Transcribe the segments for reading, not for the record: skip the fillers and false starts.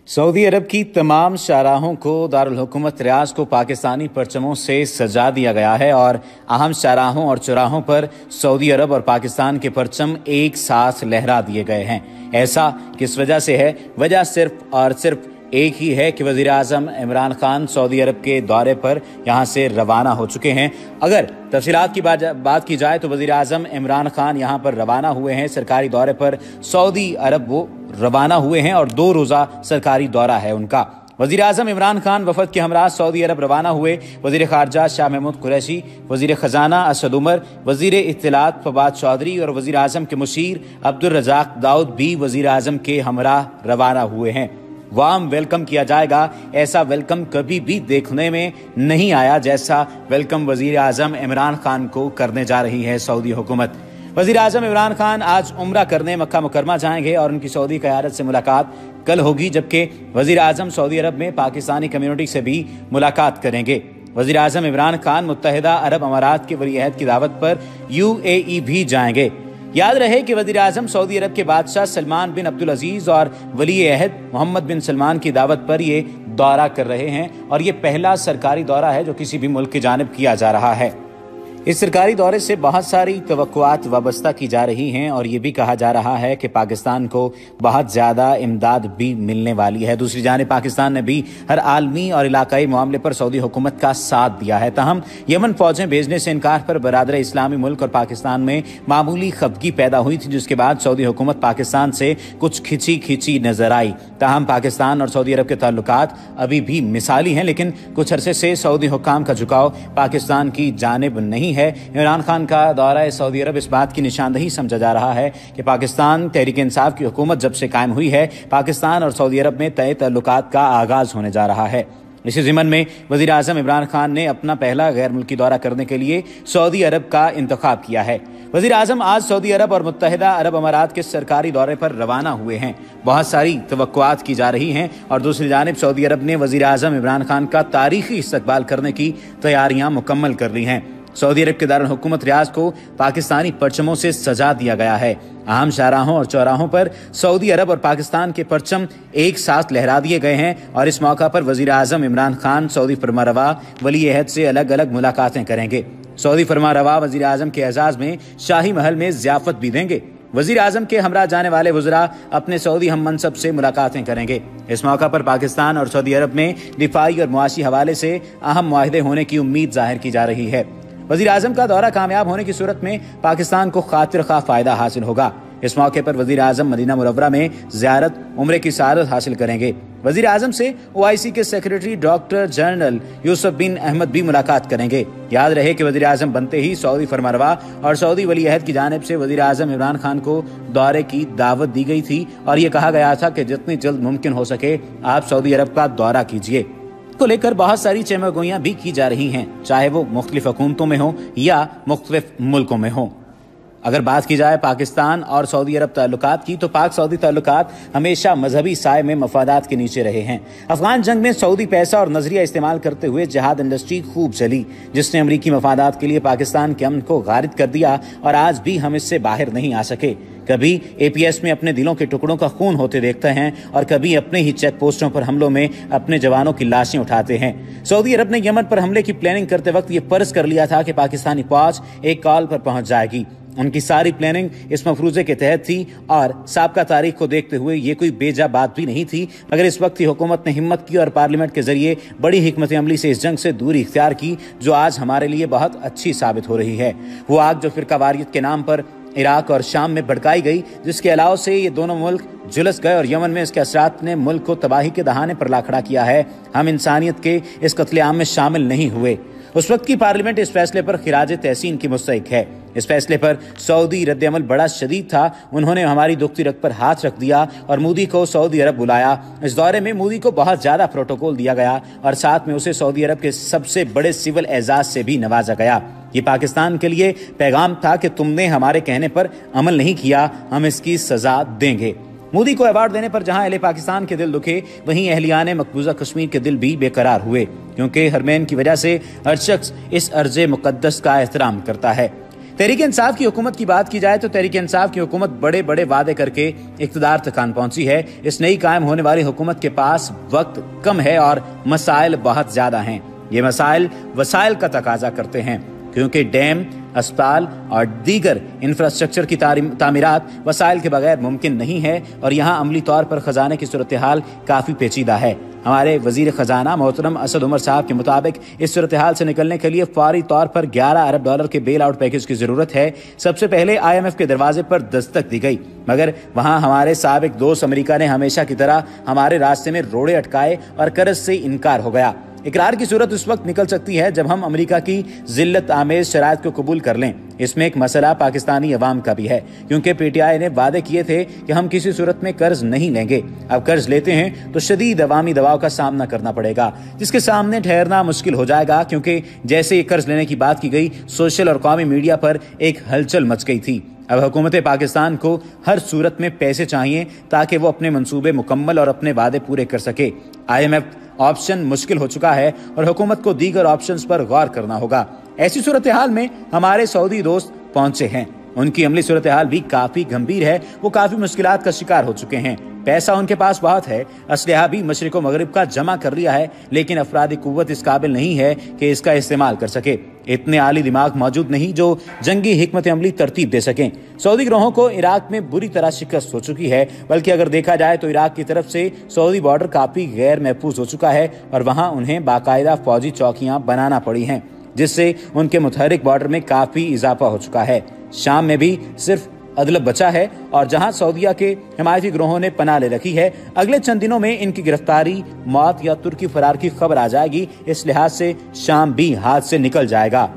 Saudi अरब की तमाम शाहराहों को दारुल हुकूमत रियाज को पाकिस्तानी परचमों से सजा दिया गया है और अहम शाहराहों और चौराहों पर सऊदी अरब और पाकिस्तान के परचम एक साथ लहरा दिए गए हैं। ऐसा किस वजह से है? वजह सिर्फ और सिर्फ एक ही है कि वज़ीर आज़म इमरान खान सऊदी अरब के दौरे पर यहाँ से रवाना हो चुके हैं। अगर तफसीलात की बात की जाए तो वज़ीर आज़म इमरान खान यहाँ पर रवाना हुए हैं, सरकारी दौरे पर सऊदी अरब वो रवाना हुए हैं और 2 रोज़ा सरकारी दौरा है उनका। वज़ीर आज़म इमरान खान वफद के हमरा सऊदी अरब रवाना हुए। वज़ीर ख़ारजा शाह महमूद कुरैशी, वज़ीर ख़जाना असद उमर, वज़ीर इत्तलात फवाद चौधरी और वज़ीर आज़म के मुशीर अब्दुल रज़ाक दाऊद भी वज़ीर आज़म के हमरा रवाना हुए हैं। वार्म वेलकम किया जाएगा, ऐसा वेलकम कभी भी देखने में नहीं आया जैसा वेलकम वज़ीर आज़म इमरान खान को करने जा रही है सऊदी हुकूमत। वज़ीर आज़म इमरान खान आज उम्रा करने मक्का मुकरमा जाएंगे और उनकी सऊदी क़यादत से मुलाकात कल होगी, जबकि वज़ीर आज़म सऊदी अरब में पाकिस्तानी कम्युनिटी से भी मुलाकात करेंगे। वज़ीर आज़म इमरान खान मुत्तहिदा अरब अमारात के वली अहद की दावत पर UAE भी जाएंगे। याद रहे कि वज़ीर आज़म सऊदी अरब के बादशाह सलमान बिन अब्दुल अजीज और वली अहद मोहम्मद बिन सलमान की दावत पर ये दौरा कर रहे हैं और ये पहला सरकारी दौरा है जो किसी भी मुल्क की जानिब किया जा रहा है। इस सरकारी दौरे से बहुत सारी तवक्कुआत वाबस्ता की जा रही हैं और ये भी कहा जा रहा है कि पाकिस्तान को बहुत ज़्यादा इमदाद भी मिलने वाली है। दूसरी जानिब पाकिस्तान ने भी हर आलमी और इलाकाई मामले पर सऊदी हुकूमत का साथ दिया है। तहम यमन फौजें भेजने से इनकार पर बरादर इस्लामी मुल्क और पाकिस्तान में मामूली खफगी पैदा हुई थी, जिसके बाद सऊदी हुकूमत पाकिस्तान से कुछ खिंची नजर आई। तहम पाकिस्तान और सऊदी अरब के ताल्लुकात अभी भी मिसाली हैं, लेकिन कुछ अरसे से सऊदी हुक्काम का झुकाव पाकिस्तान की जानिब नहीं है। इमरान खान का दौरा सऊदी अरब इस बात की निशानदही समझा जा रहा है कि पाकिस्तान तहरीक इंसाफ की हुकूमत जब से कायम हुई है, पाकिस्तान और सऊदी अरब में तय ताल्लुकात का आगाज होने जा रहा है। इसी ज़िमन में वज़ीर आज़म इमरान खान ने अपना पहला गैर मुल्की दौरा करने के लिए सऊदी अरब का इंतखाब किया है। वज़ीर आज़म आज सऊदी अरब और मुत्तहिदा अरब अमारात के सरकारी दौरे पर रवाना हुए हैं। बहुत सारी तवक्कुआत की जा रही हैं और दूसरी जानिब सऊदी अरब ने वज़ीर आज़म इमरान खान का तारीखी इस्तकबाल करने की तैयारियां मुकम्मल कर ली हैं। सऊदी अरब के दारुल हुकूमत रियाज को पाकिस्तानी परचमों से सजा दिया गया है। अहम शाहराहों और चौराहों पर सऊदी अरब और पाकिस्तान के परचम एक साथ लहरा दिए गए हैं और इस मौका पर वज़ीर आज़म इमरान खान सऊदी फरमारवा वली अहद से अलग अलग मुलाकातें करेंगे। सऊदी फरमारवा वज़ीर आज़म के एजाज़ में शाही महल में ज़ियाफ़त भी देंगे। वज़ीर आज़म के हमरा जाने वाले वज़रा अपने सऊदी हम मनसब से मुलाकातें करेंगे। इस मौका पर पाकिस्तान और सऊदी अरब में दिफाई और मुआशी हवाले से अहम मुआहदे होने की उम्मीद जाहिर की जा रही है। वज़ीर आज़म का दौरा कामयाब होने की सूरत में पाकिस्तान को खातिर खा फायदा हासिल होगा। इस मौके पर वज़ीर आज़म मदीना मुनव्वरा में ज़ियारत उम्रे की सआदत हासिल करेंगे। वज़ीर आज़म से OIC के सेक्रेटरी डॉक्टर जनरल यूसुफ बिन अहमद भी मुलाकात करेंगे। याद रहे कि वज़ीर आज़म बनते ही सऊदी फरमारवा और सऊदी वली अहद की जानिब से वज़ीर आज़म इमरान खान को दौरे की दावत दी गई थी और ये कहा गया था कि जितनी जल्द मुमकिन हो सके आप सऊदी अरब का दौरा कीजिए। को लेकर बहुत सारी चमगोइयां भी की जा रही हैं, चाहे वो मुख्तलिफ हुकूमतों में हो या मुख्तलिफ मुल्कों में हो। अगर बात की जाए पाकिस्तान और सऊदी अरब ताल्लुकात की, तो पाक सऊदी ताल्लुकात हमेशा मजहबी साए में मफादात के नीचे रहे हैं। अफगान जंग में सऊदी पैसा और नजरिया इस्तेमाल करते हुए जिहाद इंडस्ट्री खूब चली, जिसने अमरीकी मफादात के लिए पाकिस्तान के अमन को गारिद कर दिया और आज भी हम इससे बाहर नहीं आ सके। कभी APS में अपने दिलों के टुकड़ों का खून होते देखते हैं और कभी अपने ही चेक पोस्टों पर हमलों में अपने जवानों की लाशें उठाते हैं। सऊदी अरब ने यमन पर हमले की प्लानिंग करते वक्त ये फर्ज कर लिया था कि पाकिस्तानी फौज एक कॉल पर पहुंच जाएगी। उनकी सारी प्लानिंग इस मफरूजे के तहत थी और साबका तारीख को देखते हुए ये कोई बेजा बात भी नहीं थी, मगर इस वक्त की हुकूमत ने हिम्मत की और पार्लियामेंट के जरिए बड़ी हिकमत अमली से इस जंग से दूरी इख्तियार की, जो आज हमारे लिए बहुत अच्छी साबित हो रही है। वो आग जो फिरकावारियत के नाम पर इराक और शाम में भड़काई गई, जिसके अलावा से ये दोनों मुल्क जुलस गए और यमन में इसके असरात ने मुल्क को तबाही के दहाने पर ला खड़ा किया है, हम इंसानियत के इस कत्लेआम में शामिल नहीं हुए। उस वक्त की पार्लियामेंट इस फैसले पर खिराज तहसीन की मुस्तहिक है। इस फैसले पर सऊदी रद्द-ए-अमल बड़ा शदीद था। उन्होंने हमारी दुखती रग पर हाथ रख दिया और मोदी को सऊदी अरब बुलाया। इस दौरे में मोदी को बहुत ज्यादा प्रोटोकॉल दिया गया और साथ में उसे सऊदी अरब के सबसे बड़े सिविल एजाज से भी नवाजा गया। ये पाकिस्तान के लिए पैगाम था कि तुमने हमारे कहने पर अमल नहीं किया, हम इसकी सजा देंगे। मोदी को अवार्ड देने पर जहां अहले पाकिस्तान के दिल दुखे, वहीं अहलियाने मकबूजा कश्मीर के दिल भी बेकरार हुए, क्योंकि हरमैन की वजह से हर शख्स इस अर्ज़े मुक़द्दस का एहतराम करता है। तहरीक इंसाफ की हुकूमत की बात की जाए तो तहरीक इंसाफ की हुकूमत बड़े बड़े वादे करके इक़्तिदार तक आन पहुंची है। इस नई कायम होने वाली हुकूमत के पास वक्त कम है और मसाइल बहुत ज्यादा हैं। ये मसाइल वसाइल का तकाजा करते हैं, क्योंकि डैम, अस्पताल और दीगर इंफ्रास्ट्रक्चर की तामीरात वसाइल के बगैर मुमकिन नहीं है और यहाँ अमली तौर पर खजाने की सूरत हाल काफ़ी पेचीदा है। हमारे वजीर खजाना मोहतरम असद उमर साहब के मुताबिक इस सूरत हाल से निकलने के लिए फौरी तौर पर 11 अरब डॉलर के बेल आउट पैकेज की जरूरत है। सबसे पहले IMF के दरवाजे पर दस्तक दी गई, मगर वहां हमारे साबिक दोस्त अमेरिका ने हमेशा की तरह हमारे रास्ते में रोड़े अटकाए और कर्ज से इनकार हो गया। इकरार की सूरत उस वक्त निकल सकती है जब हम अमेरिका की जिल्लत आमेज शराइत को कबूल कर लें। इसमें एक मसला पाकिस्तानी अवाम का भी है, क्योंकि PTI ने वादे किए थे कि हम किसी सूरत में कर्ज नहीं लेंगे। अब कर्ज लेते हैं तो शदीद अवामी दबाव का सामना करना पड़ेगा, जिसके सामने ठहरना मुश्किल हो जाएगा, क्योंकि जैसे ही कर्ज लेने की बात की गई, सोशल और कौमी मीडिया पर एक हलचल मच गई थी। अब हुकूमत पाकिस्तान को हर सूरत में पैसे चाहिए ताकि वो अपने मंसूबे मुकम्मल और अपने वादे पूरे कर सके। IMF ऑप्शन मुश्किल हो चुका है और हुकूमत को दीगर ऑप्शंस पर गौर करना होगा। ऐसी सूरत हाल में हमारे सऊदी दोस्त पहुंचे हैं। उनकी अमली सूरत हाल भी काफी गंभीर है। वो काफी मुश्किलात का शिकार हो चुके हैं। पैसा उनके पास बहुत है, असलहा भी मशरिक व मगरिब का जमा कर लिया है, लेकिन अफरादी कुव्वत इस काबिल नहीं है कि इसका इस्तेमाल कर सके। इतने आली दिमाग मौजूद नहीं जो जंगी हिकमत अमली तरतीब दे सकें। सऊदी ग्रोहों को इराक में बुरी तरह शिकस्त हो चुकी है, बल्कि अगर देखा जाए तो इराक की तरफ से सऊदी बॉर्डर काफी गैर महफूज हो चुका है और वहां उन्हें बाकायदा फौजी चौकियां बनाना पड़ी हैं, जिससे उनके मुतहरिक बॉर्डर में काफी इजाफा हो चुका है। शाम में भी सिर्फ अदलब बचा है और जहां सऊदिया के हिमायती ग्रोहों ने पनाह ले रखी है। अगले चंद दिनों में इनकी गिरफ्तारी, मौत या तुर्की फरार की खबर आ जाएगी। इस लिहाज से शाम भी हाथ से निकल जाएगा।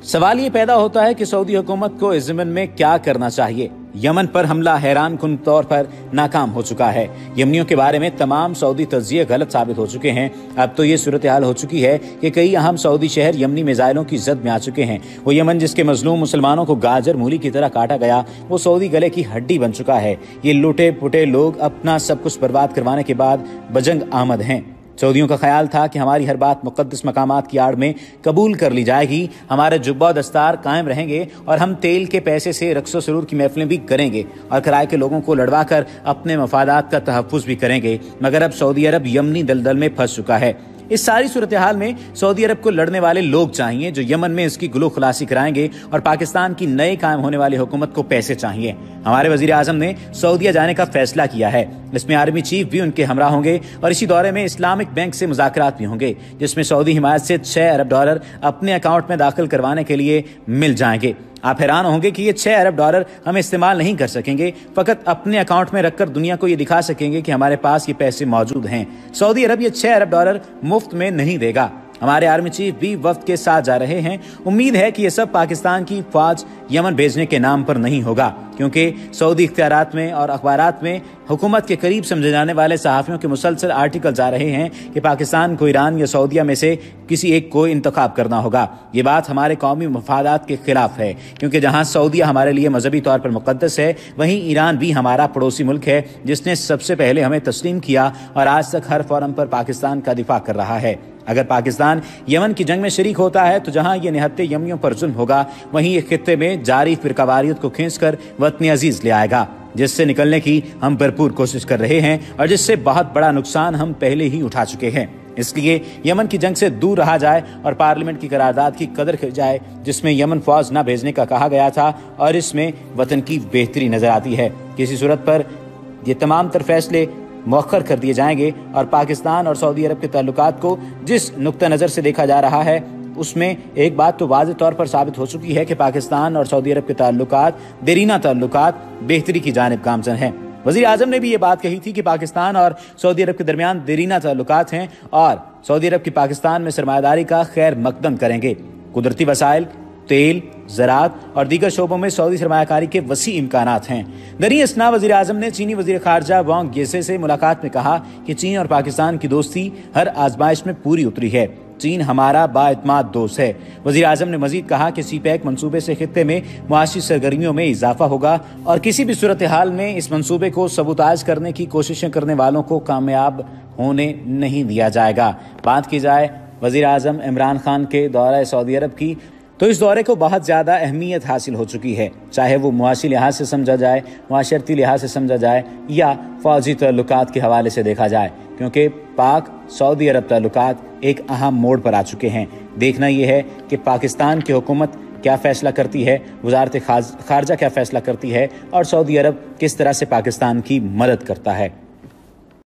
सवाल ये पैदा होता है कि सऊदी हुकूमत को इस ज़मन में क्या करना चाहिए। यमन पर हमला हैरान कुन तौर पर नाकाम हो चुका है। यमनियों के बारे में तमाम सऊदी तज्जिये गलत साबित हो चुके हैं। अब तो ये सूरत हाल हो चुकी है कि कई अहम सऊदी शहर यमनी मिसाइलों की जद में आ चुके हैं। वो यमन जिसके मजलूम मुसलमानों को गाजर मूली की तरह काटा गया, वो सऊदी गले की हड्डी बन चुका है। ये लूटे पुटे लोग अपना सब कुछ बर्बाद करवाने के बाद बजंग आमद हैं। सऊदियों का ख्याल था कि हमारी हर बात मुक़द्दस मकामात की आड़ में कबूल कर ली जाएगी, हमारे जुब्बा दस्तार कायम रहेंगे और हम तेल के पैसे से रक्सो सरूर की महफिलें भी करेंगे और किराए के लोगों को लड़वा कर अपने मफादात का तहफ़्फ़ुज़ भी करेंगे। मगर अब सऊदी अरब यमनी दलदल में फंस चुका है। इस सारी सूरत हाल में सऊदी अरब को लड़ने वाले लोग चाहिए जो यमन में इसकी गुलो खुलासी कराएंगे और पाकिस्तान की नए कायम होने वाली हुकूमत को पैसे चाहिए। हमारे वजीर आजम ने सऊदीया जाने का फैसला किया है। इसमें आर्मी चीफ भी उनके हमरा होंगे और इसी दौरे में इस्लामिक बैंक से मुज़ाकरात भी होंगे, जिसमें सऊदी हिमायत से 6 अरब डॉलर अपने अकाउंट में दाखिल करवाने के लिए मिल जाएंगे। आप हैरान होंगे कि ये 6 अरब डॉलर हम इस्तेमाल नहीं कर सकेंगे, फकत अपने अकाउंट में रखकर दुनिया को ये दिखा सकेंगे कि हमारे पास ये पैसे मौजूद हैं। सऊदी अरब ये 6 अरब डॉलर मुफ्त में नहीं देगा। हमारे आर्मी चीफ भी वफ्द के साथ जा रहे हैं। उम्मीद है कि ये सब पाकिस्तान की फौज यमन भेजने के नाम पर नहीं होगा, क्योंकि सऊदी इख्तियारात में और अखबारात में हुकूमत के करीब समझे जाने वाले सहाफ़ियों के मुसलसल आर्टिकल्स आ रहे हैं कि पाकिस्तान को ईरान या सऊदीया में से किसी एक को इंतखाब करना होगा। ये बात हमारे कौमी मफादात के खिलाफ है, क्योंकि जहाँ सऊदीया हमारे लिए मजहबी तौर पर मुक़द्दस है, वहीं ईरान भी हमारा पड़ोसी मुल्क है जिसने सबसे पहले हमें तस्लीम किया और आज तक हर फोरम पर पाकिस्तान का दिफा कर रहा है। अगर पाकिस्तान यमन की जंग में शरीक होता है तो जहां ये निहत्ते यमनियों पर जुल्म होगा, वहीं इस खित्ते में जारी फिरकावारियत को खींचकर वतन अजीज ले आएगा, जिससे निकलने की हम भरपूर कोशिश कर रहे हैं और जिससे बहुत बड़ा नुकसान हम पहले ही उठा चुके हैं। इसलिए यमन की जंग से दूर रहा जाए और पार्लियामेंट की करारदाद की कदर की जाए जिसमें यमन फौज न भेजने का कहा गया था, और इसमें वतन की बेहतरी नजर आती है। किसी सूरत पर ये तमाम तर फैसले मौखर कर दिए जाएंगे और पाकिस्तान और सऊदी अरब के ताल्लुकात को जिस नुक्ता नज़र से देखा जा रहा है, उसमें एक बात तो वाज़ेह तौर पर साबित हो चुकी है कि पाकिस्तान और सऊदी अरब के ताल्लुकात देरीना ताल्लुकात बेहतरी की जानिब गामजन हैं। वज़ीर आज़म ने भी ये बात कही थी कि पाकिस्तान और सऊदी अरब के दरमियान देरीना ताल्लुकात हैं और सऊदी अरब की पाकिस्तान में सरमायादारी का खैर मकदम करेंगे। कुदरती वसाइल, तेल, ज़राअत और दीगर शोबों में सऊदी सरमायाकारी के वसी इम्कानात हैं। दरी असना वज़ीर आज़म ने चीनी वज़ीर ख़ारजा वांग येसे से मुलाकात में कहा कि चीन और पाकिस्तान की दोस्ती हर आजमाइश में पूरी उतरी है। चीन हमारा बाएतमाद दोस्त है। वज़ीर आज़म ने मजीद कहा कि CPEC मंसूबे से खित्ते में मुआशी सरगर्मियों में इजाफा होगा और किसी भी सूरत हाल में इस मंसूबे को सबूताज करने की कोशिशें करने वालों को कामयाब होने नहीं दिया जाएगा। बात की जाए वज़ीर आज़म इमरान खान के दौरा सऊदी अरब की, तो इस दौरे को बहुत ज़्यादा अहमियत हासिल हो चुकी है, चाहे वो मुआशी लिहाज से समझा जाए, मुआशरती लिहाज से समझा जाए या फ़ौजी तल्लुकात के हवाले से देखा जाए, क्योंकि पाक सऊदी अरब तल्लुकात एक अहम मोड़ पर आ चुके हैं। देखना ये है कि पाकिस्तान की हुकूमत क्या फ़ैसला करती है, वज़ारत ख़ारजा क्या फ़ैसला करती है और सऊदी अरब किस तरह से पाकिस्तान की मदद करता है।